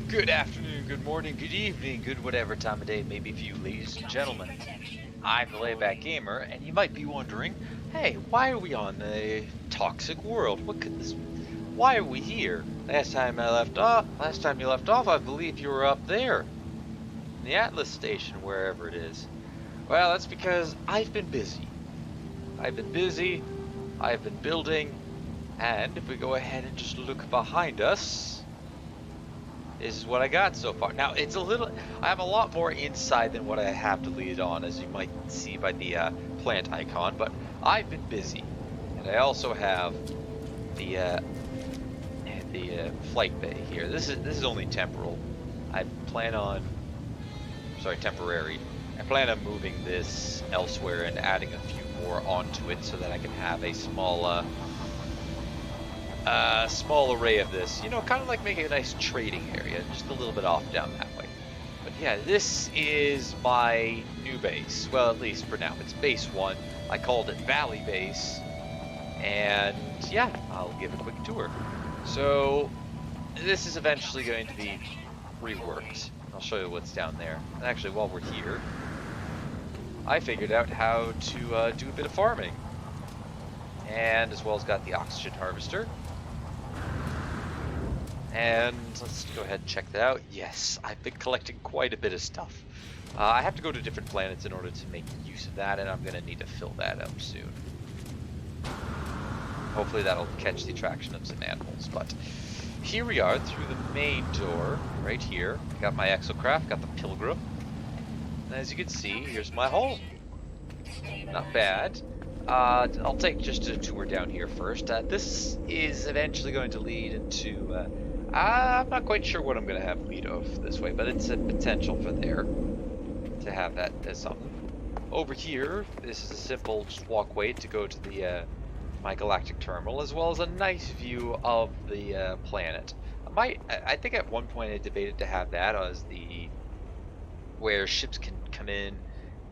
Good afternoon, good morning, good evening, good whatever time of day it may be for you, ladies and gentlemen. I'm the Layback Gamer, and you might be wondering, hey, why are we on a toxic world? What could this? Why are we here? Last time you left off, I believe you were up there in the Atlas station, wherever it is. Well, that's because I've been busy. I've been busy. I've been building, and if we go ahead and just look behind us. This is what I got so far. Now, I have a lot more inside than what I have to lead on, as you might see by the plant icon, but I've been busy. And I also have the flight bay here. This is only temporal. Temporary. I plan on moving this elsewhere and adding a few more onto it so that I can have a small array of this, kind of like making a nice trading area, just a little bit off down that way. But yeah, this is my new base. Well, at least for now. It's base 1. I called it Valley Base. And yeah, I'll give a quick tour. So this is eventually going to be reworked. I'll show you what's down there. And actually, while we're here, I figured out how to do a bit of farming. And as well as got the oxygen harvester. And let's go ahead and check that out. Yes, I've been collecting quite a bit of stuff. I have to go to different planets in order to make use of that, and I'm going to need to fill that up soon. Hopefully that'll catch the attraction of some animals. But here we are through the main door, right here. Got my exocraft, got the Pilgrim. And as you can see, here's my home. Not bad. I'll take just a tour down here first. This is eventually going to lead into... I'm not quite sure what I'm going to have lead off this way, but it's a potential for there to have that as something. Over here, this is a simple just walkway to go to the my galactic terminal, as well as a nice view of the planet. I think at one point I debated to have that as where ships can come in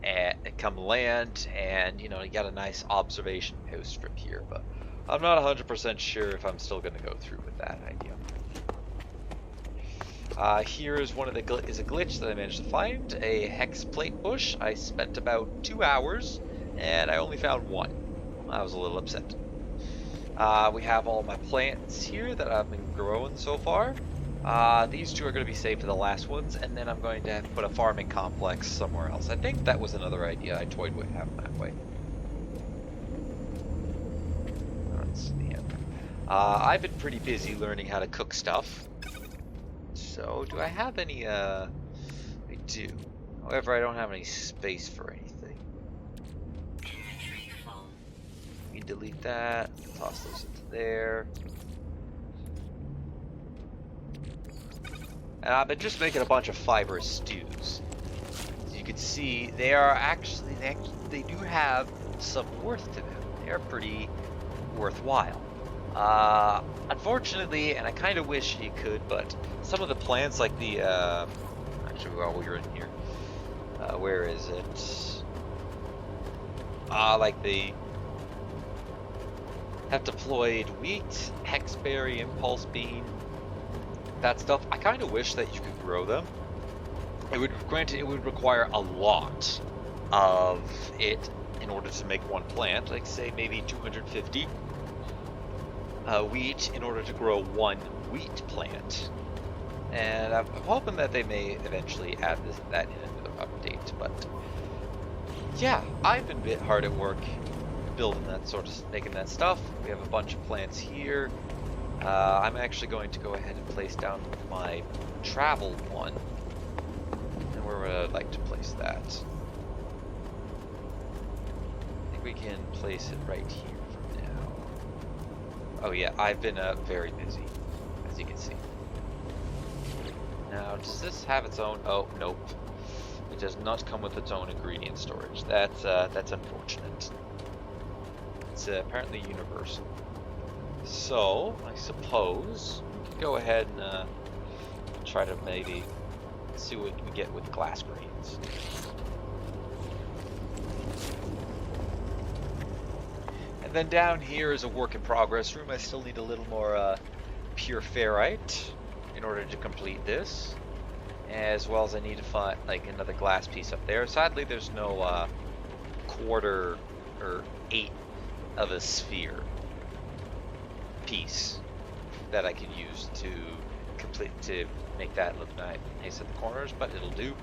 and come land, and you got a nice observation post from here. But I'm not 100% sure if I'm still going to go through with that idea. Here is a glitch that I managed to find, a hex plate bush. I spent about 2 hours, and I only found one. I was a little upset. We have all my plants here that I've been growing so far. These two are going to be saved for the last ones, and then I'm going to have to put a farming complex somewhere else. I think that was another idea I toyed with having that way. That's the end. I've been pretty busy learning how to cook stuff. So, do I have any, I do. However, I don't have any space for anything. We can delete that, toss those into there. And I've been just making a bunch of fibrous stews. As you can see, they do have some worth to them. They're pretty worthwhile. Unfortunately, and I kind of wish you could, but some of the plants, like the, actually, while we're in here, where is it? Like the heptaploid wheat, hexberry, impulse bean, that stuff. I kind of wish that you could grow them. It would require a lot of it in order to make one plant, like say maybe 250 wheat in order to grow one wheat plant. And I'm hoping that they may eventually add that in another update. But yeah, I've been a bit hard at work building making that stuff. We have a bunch of plants here. I'm actually going to go ahead and place down my travel one. And where would I like to place that? I think we can place it right here for now. Oh yeah, I've been very busy, as you can see. Now, does this have its own? Oh, nope. It does not come with its own ingredient storage. That's unfortunate. It's apparently universal. So, I suppose we can go ahead and try to maybe see what we get with glass grains. And then down here is a work in progress room. I still need a little more pure ferrite. in order to complete this, as well as I need to find like another glass piece up there. Sadly, there's no quarter or 1/8 of a sphere piece that I can use to make that look nice at the corners, but it'll do.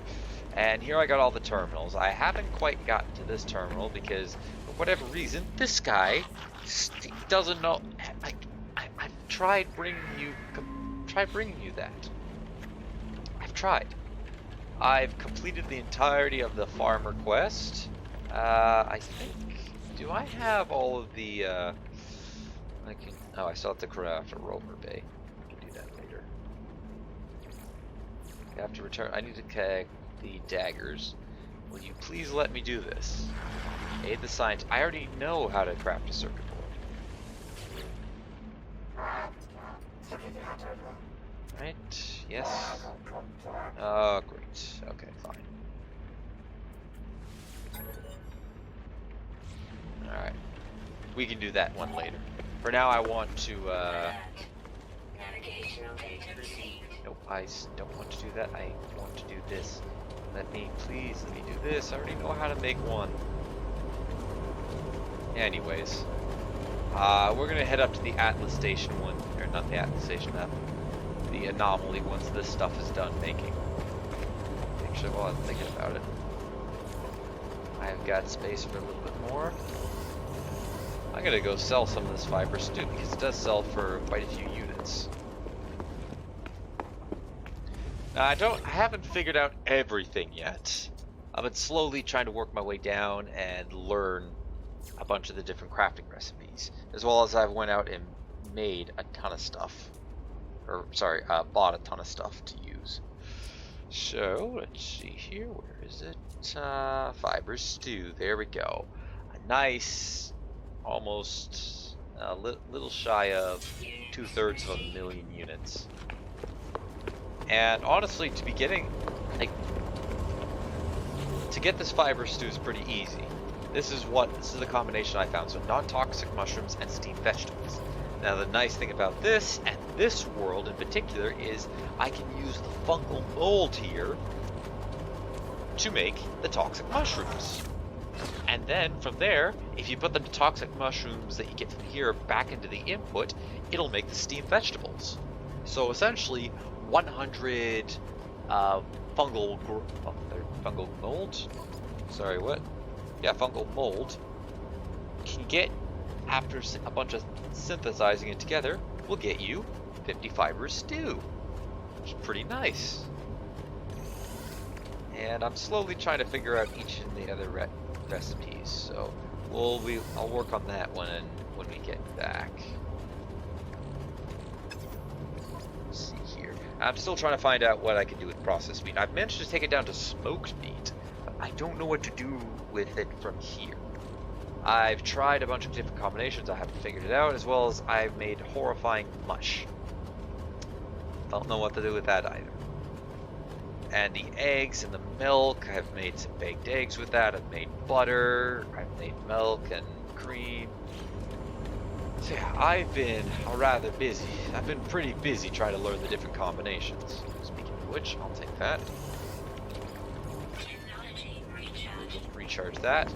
And here I got all the terminals. I haven't quite gotten to this terminal because, for whatever reason, this guy doesn't know. I've tried bringing you that. I've tried. I've completed the entirety of the farmer quest. I think. Do I have all of the? I can. Oh, I still have to craft a rover bay. I can do that later. I have to return. I need to collect the daggers. Will you please let me do this? Aid the science. I already know how to craft a circuit board. Right. Yes. Oh, great. Okay, fine. Alright. We can do that one later. For now, I want to, nope, I don't want to do that. I want to do this. Please let me do this. I already know how to make one. Anyways. We're gonna head up to the Atlas Station one. Or not the Atlas Station, the anomaly once this stuff is done making. Actually, while I'm thinking about it, I've got space for a little bit more. I'm gonna go sell some of this fiber stew because it does sell for quite a few units. Now, I haven't figured out everything yet. I've been slowly trying to work my way down and learn a bunch of the different crafting recipes, as well as I've went out and made a ton of stuff. Or, sorry, bought a ton of stuff to use. So, let's see here. Where is it? Fiber stew. There we go. A nice, almost a little shy of 2/3 of a million units. And honestly, to be getting, like, to get this fiber stew is pretty easy. This is the combination I found. So non-toxic mushrooms and steamed vegetables. Now the nice thing about this, and this world in particular, is I can use the fungal mold here to make the toxic mushrooms. And then from there, if you put the toxic mushrooms that you get from here back into the input, it'll make the steamed vegetables. So essentially, 100 fungal mold. Sorry, what? Yeah, fungal mold can get, after a bunch of synthesizing it together, will get you 50 fiber stew, which is pretty nice. And I'm slowly trying to figure out each and the other recipes, so I'll work on that one when we get back. Let's see here. I'm still trying to find out what I can do with processed meat. I've managed to take it down to smoked meat, but I don't know what to do with it from here. I've tried a bunch of different combinations. I haven't figured it out, as well as I've made horrifying mush. Don't know what to do with that either. And the eggs and the milk, I've made some baked eggs with that. I've made butter. I've made milk and cream. So yeah, I've been rather busy. I've been pretty busy trying to learn the different combinations. Speaking of which, I'll take that. Recharge that.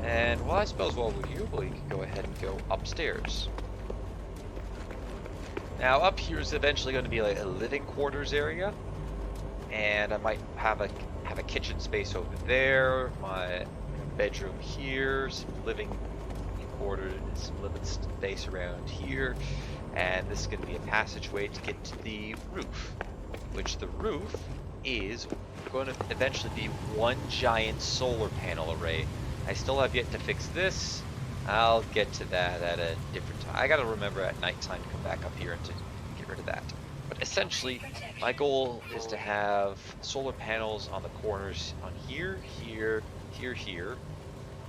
And, well, I suppose while we're here, we can go ahead and go upstairs. Now, up here is eventually going to be like a living quarters area. And I might have a kitchen space over there, my bedroom here, some living quarters, some living space around here. And this is going to be a passageway to get to the roof, which the roof is going to eventually be one giant solar panel array. I still have yet to fix this. I'll get to that at a different time. I gotta remember at nighttime to come back up here and to get rid of that. But essentially, my goal is to have solar panels on the corners on here, here, here, here,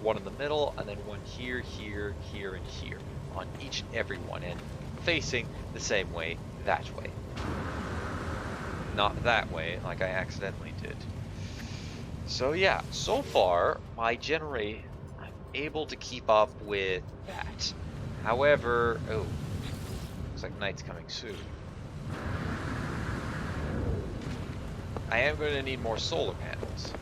one in the middle, and then one here, here, here, and here on each and every one, and facing the same way that way. Not that way, like I accidentally did. So yeah, so far, I'm able to keep up with that. However, oh, looks like night's coming soon. I am going to need more solar panels.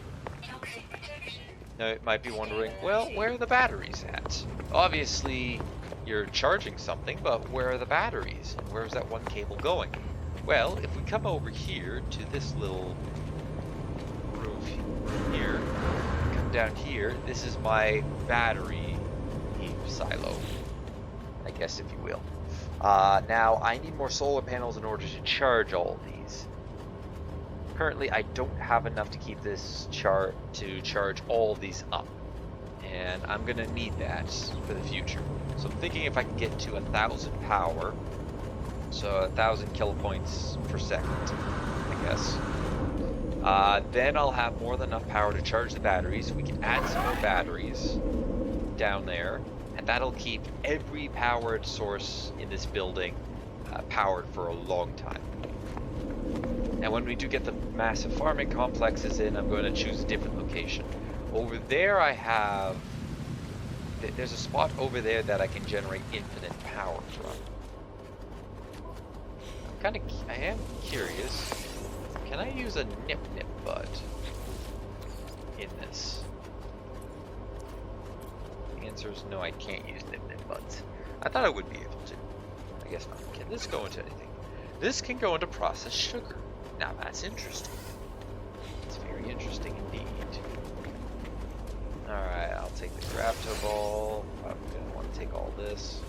Now you might be wondering, well, where are the batteries at? Obviously, you're charging something, but where are the batteries? And where's that one cable going? Well, if we come over here to this little room here, come down here, this is my battery silo, I guess, if you will. Now, I need more solar panels in order to charge all of these. Currently, I don't have enough to keep this to charge all of these up, and I'm gonna need that for the future. So I'm thinking if I can get to 1,000 power, so 1,000 kilopoints per second, I guess. Then I'll have more than enough power to charge the batteries. We can add some more batteries down there, and that'll keep every powered source in this building powered for a long time. And when we do get the massive farming complexes in, I'm going to choose a different location. Over there I have... There's a spot over there that I can generate infinite power from. I am curious. Can I use a Nip Bud in this? The answer is no, I can't use Nip Buds. I thought I would be able to. I guess not. Can this go into anything? This can go into processed sugar. Now that's interesting. It's very interesting indeed. Alright, I'll take the Grapto Ball. I'm gonna want to take all this.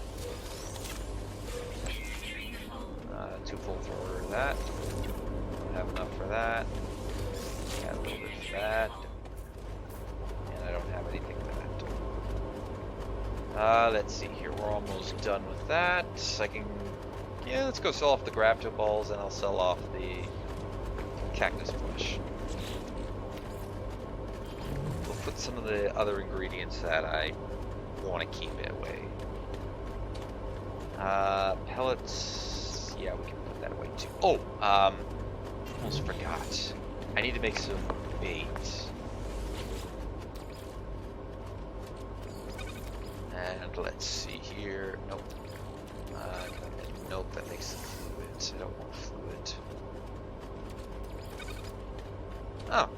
2 full for that. Don't have enough for that. Add a little bit for that. And I don't have anything for that. Let's see here. We're almost done with that. I can... Yeah, let's go sell off the Grapto Balls, and I'll sell off the Cactus Flesh. We'll put some of the other ingredients that I want to keep away. Pellets, yeah, we can put that away too. Oh, almost forgot. I need to make some bait. And let's see here. Nope. Nope, that makes the fluid. I don't want fluid. Oh,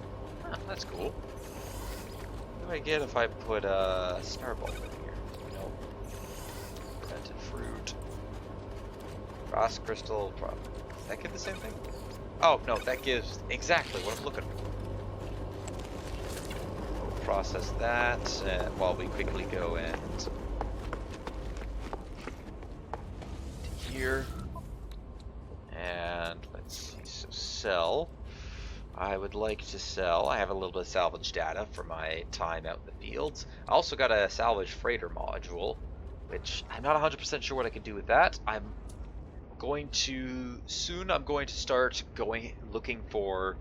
that's cool. What do I get if I put a Starball in here? Nope. Fermented fruit. Frost crystal. Does that give the same thing? Oh, no, that gives exactly what I'm looking for. We'll process that while we quickly go and here. And let's see, so sell. I would like to sell. I have a little bit of salvage data for my time out in the fields. I also got a salvage freighter module, which I'm not 100% sure what I can do with that. I'm going to start looking for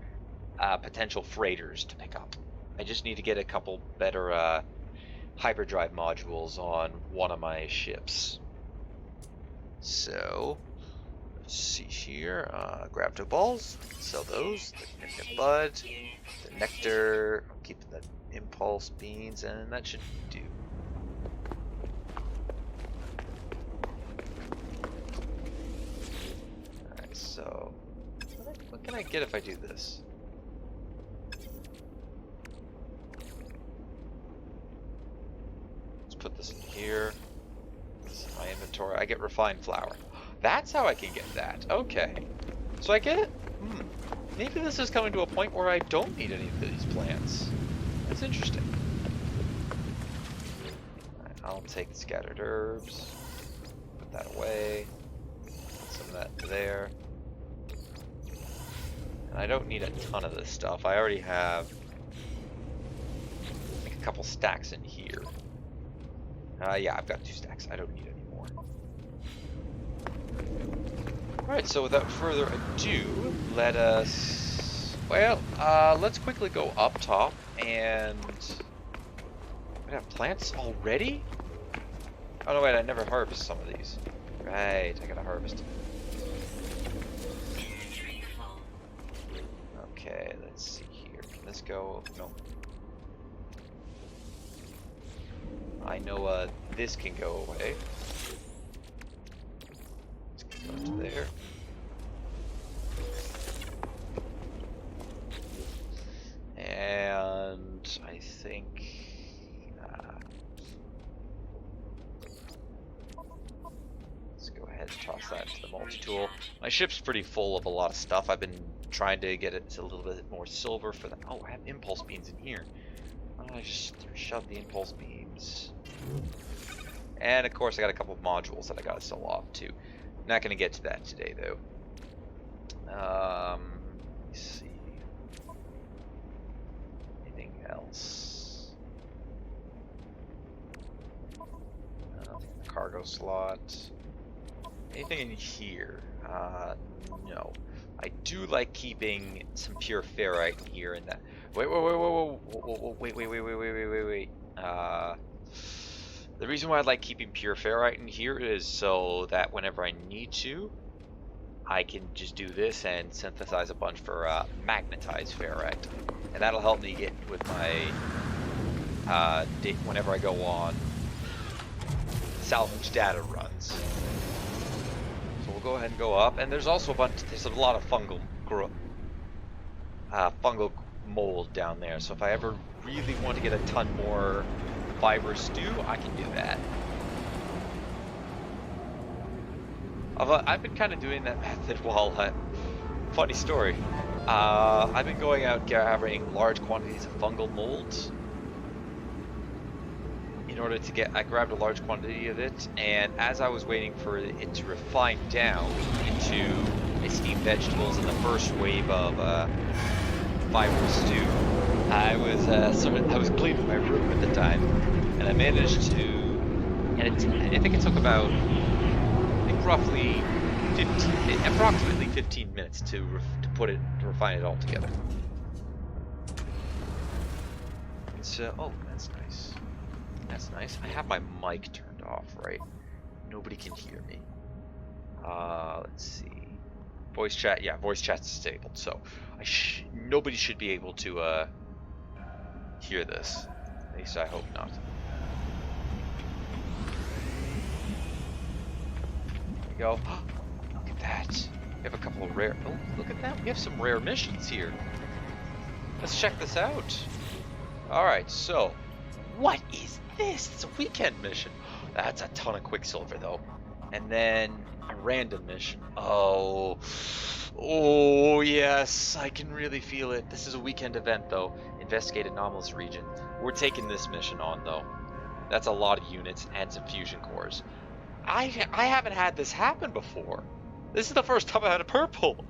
potential freighters to pick up. I just need to get a couple better hyperdrive modules on one of my ships. So let's see here. Grapto Balls, sell those. The Nip Bud, the Nectar. I'm keeping the Impulse Beans, and that should do. Alright, so what can I get if I do this? Let's put this in here. This is my inventory. I get refined flour. That's how I can get that. Okay. So I get it. Maybe this is coming to a point where I don't need any of these plants. That's interesting. Alright, I'll take the scattered herbs. Put that away. Put some of that there. And I don't need a ton of this stuff. I already have like a couple stacks in here. Yeah, I've got 2 stacks. I don't need any more. Alright, so without further ado, let us... Well, let's quickly go up top and... We have plants already? Oh no, wait, I never harvest some of these. Right, I gotta harvest them. Okay, let's see here. Can this go? No. I know this can go away. Let's go to there. multi-tool. My ship's pretty full of a lot of stuff. I've been trying to get it to a little bit more silver for that. Oh, I have impulse beams in here. Why don't I just shove the impulse beams? And of course I got a couple of modules that I gotta sell off too. Not gonna get to that today though. Let's see. Anything else? Cargo slot. Anything in here? No. I do like keeping some pure ferrite in here and that. Wait. The reason why I like keeping pure ferrite in here is so that whenever I need to, I can just do this and synthesize a bunch for magnetized ferrite, and that'll help me get with my whenever I go on salvage data runs. So we'll go ahead and go up, and there's also there's a lot of fungal mold down there. So if I ever really want to get a ton more fiber stew, I can do that. I've been kind of doing that method while, funny story, I've been going out gathering large quantities of fungal molds in order to get, I grabbed a large quantity of it, and as I was waiting for it to refine down into steamed vegetables in the first wave of fiber stew, I was cleaning my room at the time, and I managed to, and I think it took about, roughly approximately 15 minutes to refine it all together. And so, oh, that's nice. That's nice. I have my mic turned off, right? Nobody can hear me. Let's see. Voice chat, yeah, voice chat's disabled, so nobody should be able to hear this. At least I hope not. There we go. Look at that. We have a couple of rare. Oh, look at that. We have some rare missions here. Let's check this out. Alright, so what is this? It's a weekend mission. That's a ton of Quicksilver though. And then a random mission. Oh yes, I can really feel it. This is a weekend event though. Investigate anomalous region. We're taking this mission on though. That's a lot of units and some fusion cores. I haven't had this happen before. This is the first time I had a purple.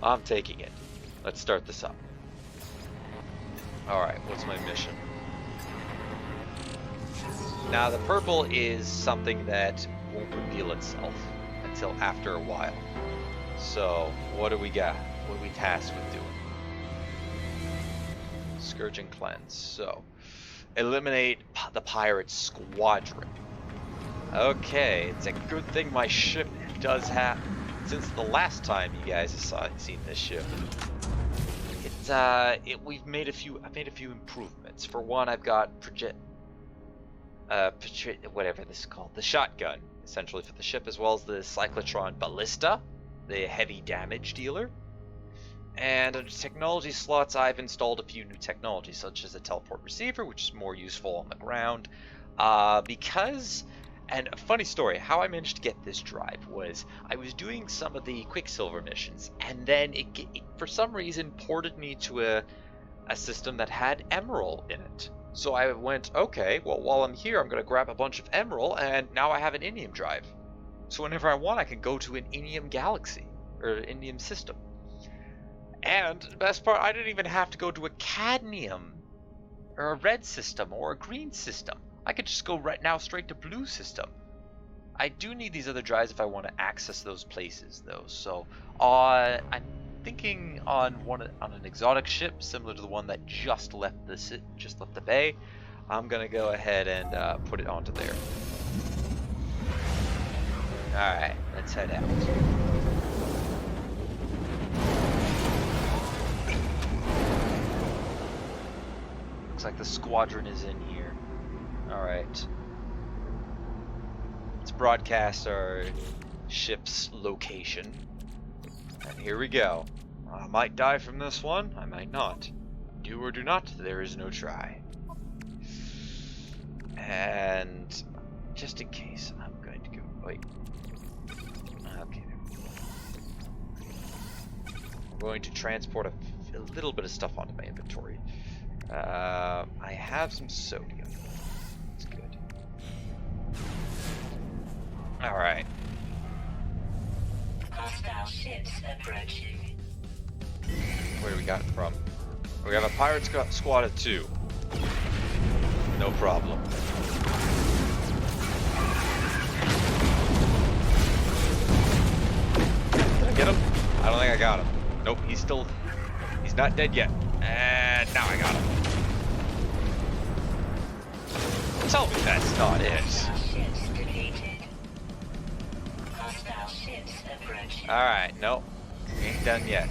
I'm taking it. Let's start this up. Alright, what's my mission? Now the purple is something that won't reveal itself until after a while. So, what do we got? What are we tasked with doing? Scourge and Cleanse. So, eliminate the pirate squadron. Okay, it's a good thing my ship does have, since the last time you guys have seen this ship. I've made a few improvements. For one, I've got whatever this is called, the shotgun, essentially for the ship, as well as the Cyclotron Ballista, the heavy damage dealer. And under technology slots, I've installed a few new technologies, such as a teleport receiver, which is more useful on the ground. And a funny story, how I managed to get this drive was I was doing some of the Quicksilver missions, and then it for some reason ported me to a system that had Emerald in it. So I went, okay, well, while I'm here, I'm going to grab a bunch of Emerald, and now I have an Inium drive. So whenever I want, I can go to an Inium galaxy, or Inium system. And the best part, I didn't even have to go to a Cadmium, or a red system, or a green system. I could just go right now straight to blue system. I do need these other drives if I want to access those places, though. So I'm thinking on an exotic ship similar to the one that just left the bay. I'm gonna go ahead and put it onto there. All right, let's head out. Looks like the squadron is in here. Alright. Let's broadcast our ship's location. And here we go. I might die from this one, I might not. Do or do not, there is no try. And just in case, I'm going to go. Wait. I'm going to transport a little bit of stuff onto my inventory. I have some sodium. That's good. Alright. Hostile ships approaching. Where do we got it from? We have a pirate squad of 2. No problem. Did I get him? I don't think I got him. Nope, he's not dead yet. And now I got him. Tell me that's not it. Ships deleted. Hostile ships approaching. Alright, nope. Ain't done yet.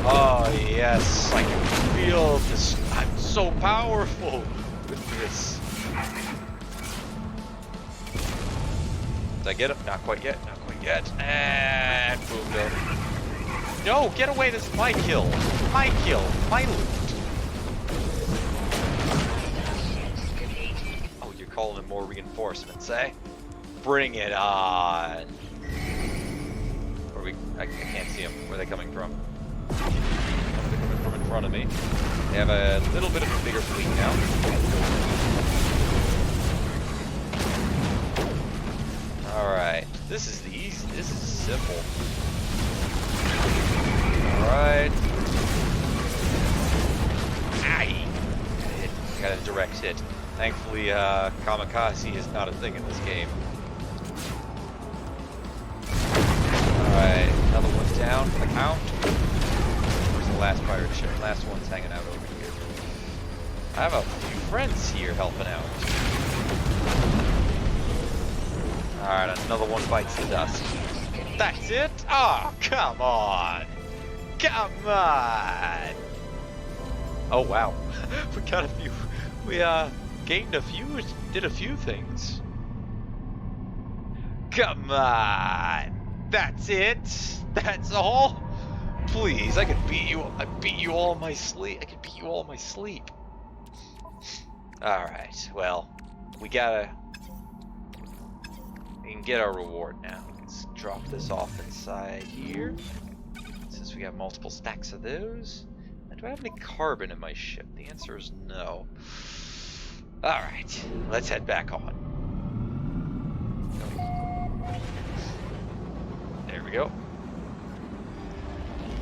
Oh yes, I can feel this. I'm so powerful with this. Did I get him? Not quite yet, not quite yet. And boom, boom. No, get away, this is my kill. My kill, my loot. Oh, you're calling in more reinforcements, eh? Bring it on. I can't see them. Where are they coming from? They're coming from in front of me. They have a little bit of a bigger fleet now. Alright. This is easy. This is simple. Alright. Aye! Got a direct hit. Thankfully, kamikaze is not a thing in this game. Alright, another one's down. The count. Where's the last pirate ship? Last one's hanging out over here. I have a few friends here helping out. Alright, another one bites the dust. That's it? Oh, come on! Come on! Oh, wow. We got a few. We, gained a few, did a few things. Come on! That's it? That's all? Please, I could beat you. I beat you all in my sleep. I could beat you all in my sleep. Alright, well, we can get our reward now. Let's drop this off inside here. Since we have multiple stacks of those. And do I have any carbon in my ship? The answer is no. Alright, let's head back on. There we go.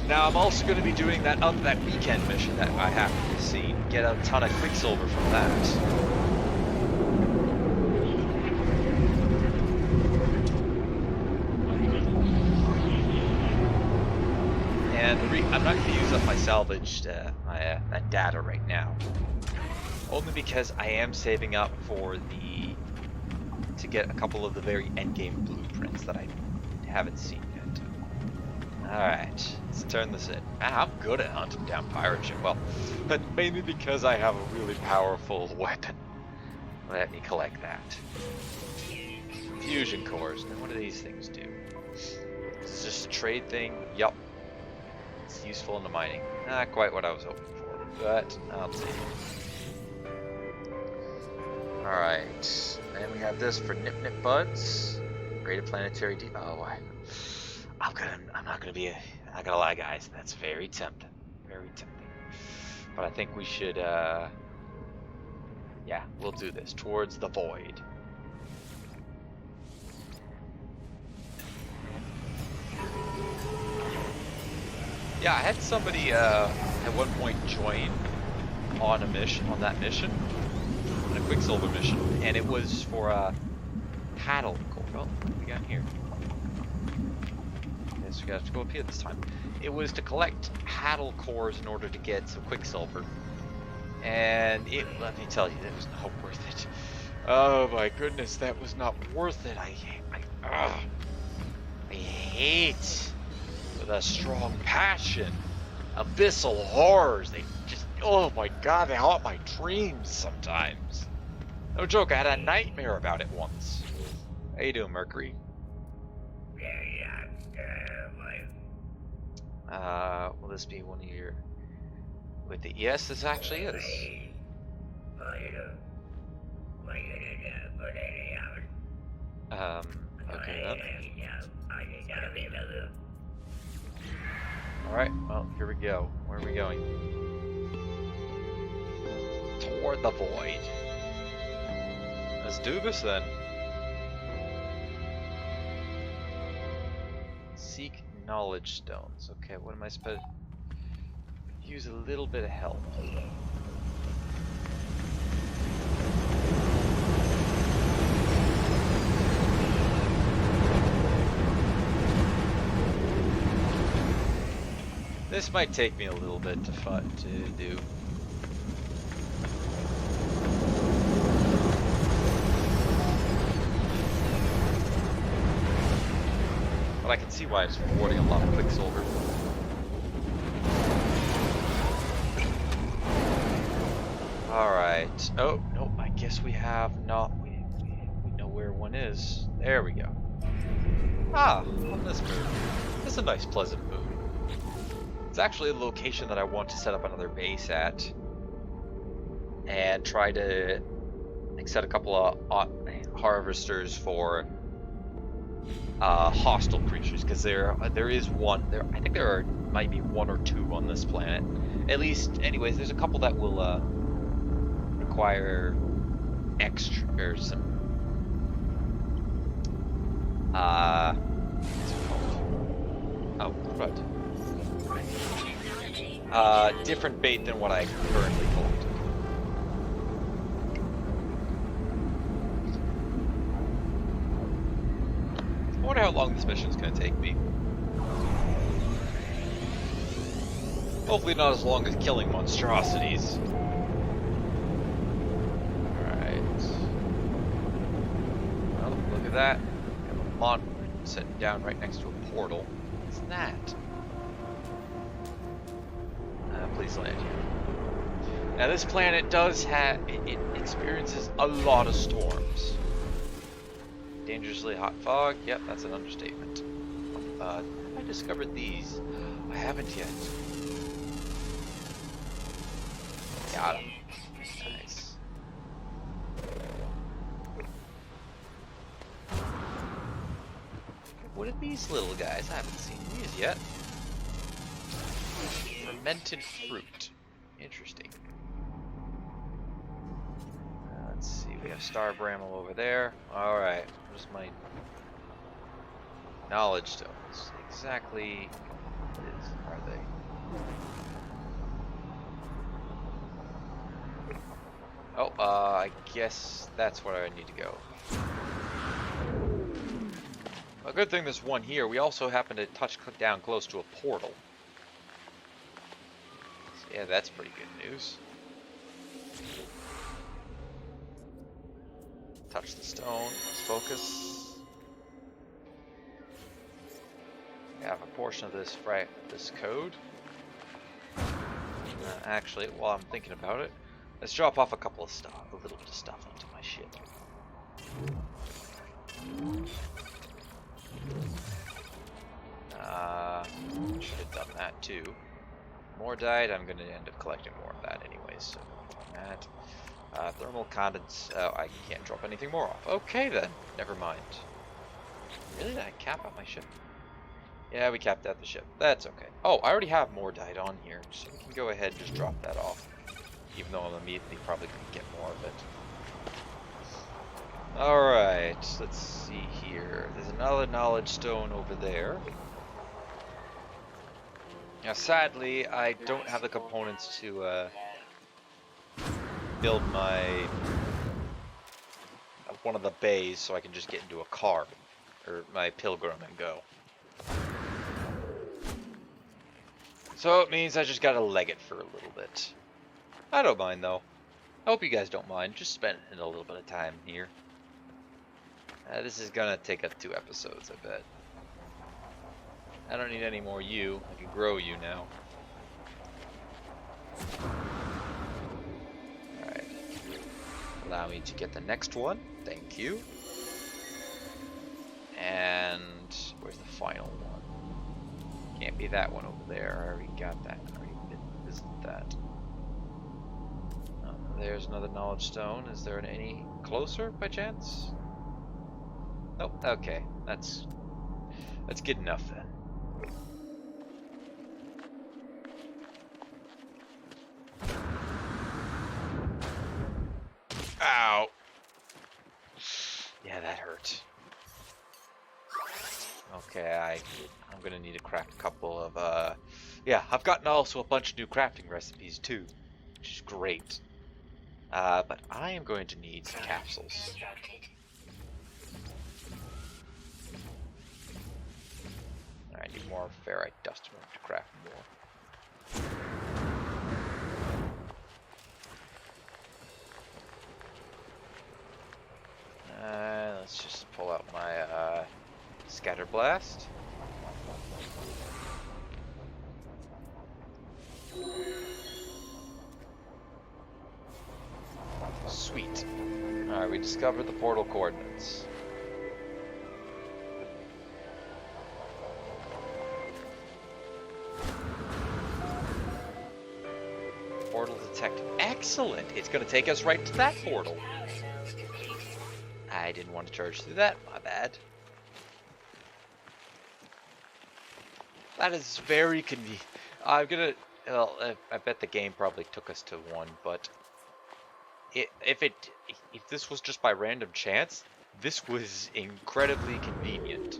Now I'm also going to be doing that weekend mission that I happened to see. Get a ton of Quicksilver from that. And I'm not going to use up my salvaged that data right now, only because I am saving up for to get a couple of the very end game blueprints that I haven't seen yet. All right, let's turn this in. I'm good at hunting down pirate ship. Well, but mainly because I have a really powerful weapon. Let me collect that. Fusion cores. Now, what do these things do? Is this a trade thing? Yup. It's useful in the mining. Not quite what I was hoping for, but I'll take it. Alright. And we have this for Nip Nip Buds. Rated planetary I'm not gonna lie, guys. That's very tempting. Very tempting. But I think we should, yeah, we'll do this. Towards the void. Yeah, I had somebody at one point join on that mission, on a Quicksilver mission, and it was for a paddle core. Oh, what do we got here? Yes, we have to go up here this time. It was to collect paddle cores in order to get some Quicksilver, and let me tell you, that was not worth it. Oh my goodness, that was not worth it. I hate. With a strong passion. Abyssal horrors. They just, oh my god, they haunt my dreams sometimes. No joke, I had a nightmare about it once. How you doing, Mercury? Will this be one of your... Yes, this actually is. Okay then. Alright, well, here we go. Where are we going? Toward the void. Let's do this then. Seek knowledge stones. Okay, what am I supposed to use? A little bit of help. This might take me a little bit to do. But I can see why it's rewarding a lot of Quicksilver. Alright. Oh, nope, I guess we have not. We know where one is. There we go. Ah, on this moon. This is a nice, pleasant moon. It's actually a location that I want to set up another base at. And try to set a couple of harvesters for hostile creatures, because there is one there. I think there might be one or two on this planet, at least. Anyways, there's a couple that will require extra or some what's it called? Oh, right. Different bait than what I currently collected. I wonder how long this mission is going to take me. Hopefully not as long as killing monstrosities. Alright. Well, look at that. We have a mon sitting down right next to a portal. What's that? Please land here. Now this planet does have, it experiences a lot of storms. Dangerously hot fog, yep, that's an understatement. Have I discovered these? I haven't yet. Got him. Nice. What are these little guys? I haven't seen these yet. Fermented fruit. Interesting. Let's see, we have Star Bramble over there. Alright, where's my knowledge stones? Exactly are they? Oh, I guess that's where I need to go. A good thing there's one here. We also happen to touch down close to a portal. Yeah, that's pretty good news. Touch the stone. Let's focus. We have a portion of this this code. Actually, while I'm thinking about it, let's drop off a couple of stuff, a little bit of stuff onto my ship. Should have done that too. More died, I'm going to end up collecting more of that anyways, so that. Thermal condens, I can't drop anything more off. Okay then, never mind. Really, did I cap out my ship? Yeah, we capped out the ship. That's okay. Oh, I already have more died on here, so we can go ahead and just drop that off. Even though I'm immediately probably going to get more of it. Alright, let's see here. There's another knowledge stone over there. Now, sadly, I don't have the components to build my one of the bays so I can just get into a car or my pilgrim and go. So it means I just gotta leg it for a little bit. I don't mind though. I hope you guys don't mind. Just spending a little bit of time here. This is gonna take up 2 episodes, I bet. I don't need any more you. I can grow you now. Alright. Allow me to get the next one. Thank you. And where's the final one? Can't be that one over there. I already got that. I already visited that. Oh, There's another knowledge stone. Is there any closer by chance? Nope. Okay, that's good enough then. Ow. Yeah, that hurt. Okay, I'm gonna need to craft a couple of yeah, I've gotten also a bunch of new crafting recipes too, which is great. But I am going to need some capsules. Constructed. I need more ferrite dust in order to craft more. Let's just pull out my scatter blast. Sweet. Alright, we discovered the portal coordinates. Portal detected. Excellent! It's going to take us right to that portal. Power cells completed. I didn't want to charge through that. My bad. That is very convenient. I'm gonna. Well, I bet the game probably took us to one, but if this was just by random chance, this was incredibly convenient.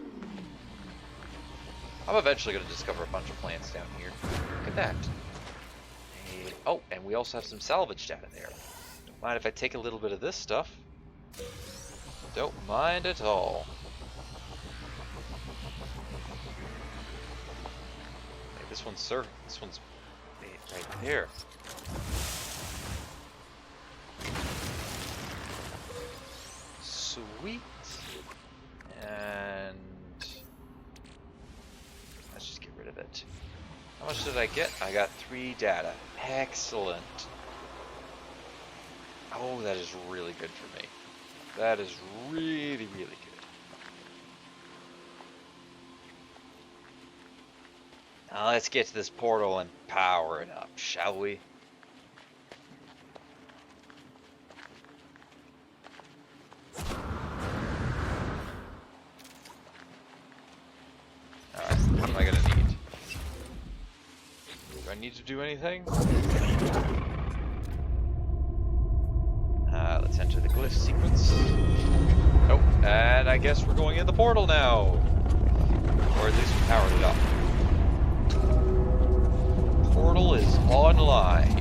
I'm eventually gonna discover a bunch of plants down here. Look at that. And, oh, and we also have some salvage data there. Don't mind if I take a little bit of this stuff. Don't mind at all. Hey, this one's right there. Sweet. And let's just get rid of it. How much did I get? I got 3 data. Excellent. Oh, that is really good for me. That is really, really good. Now let's get to this portal and power it up, shall we? Alright, what am I gonna need? Do I need to do anything? Let's enter the glyph sequence. Oh, and I guess we're going in the portal now. Or at least we powered it up. Portal is online.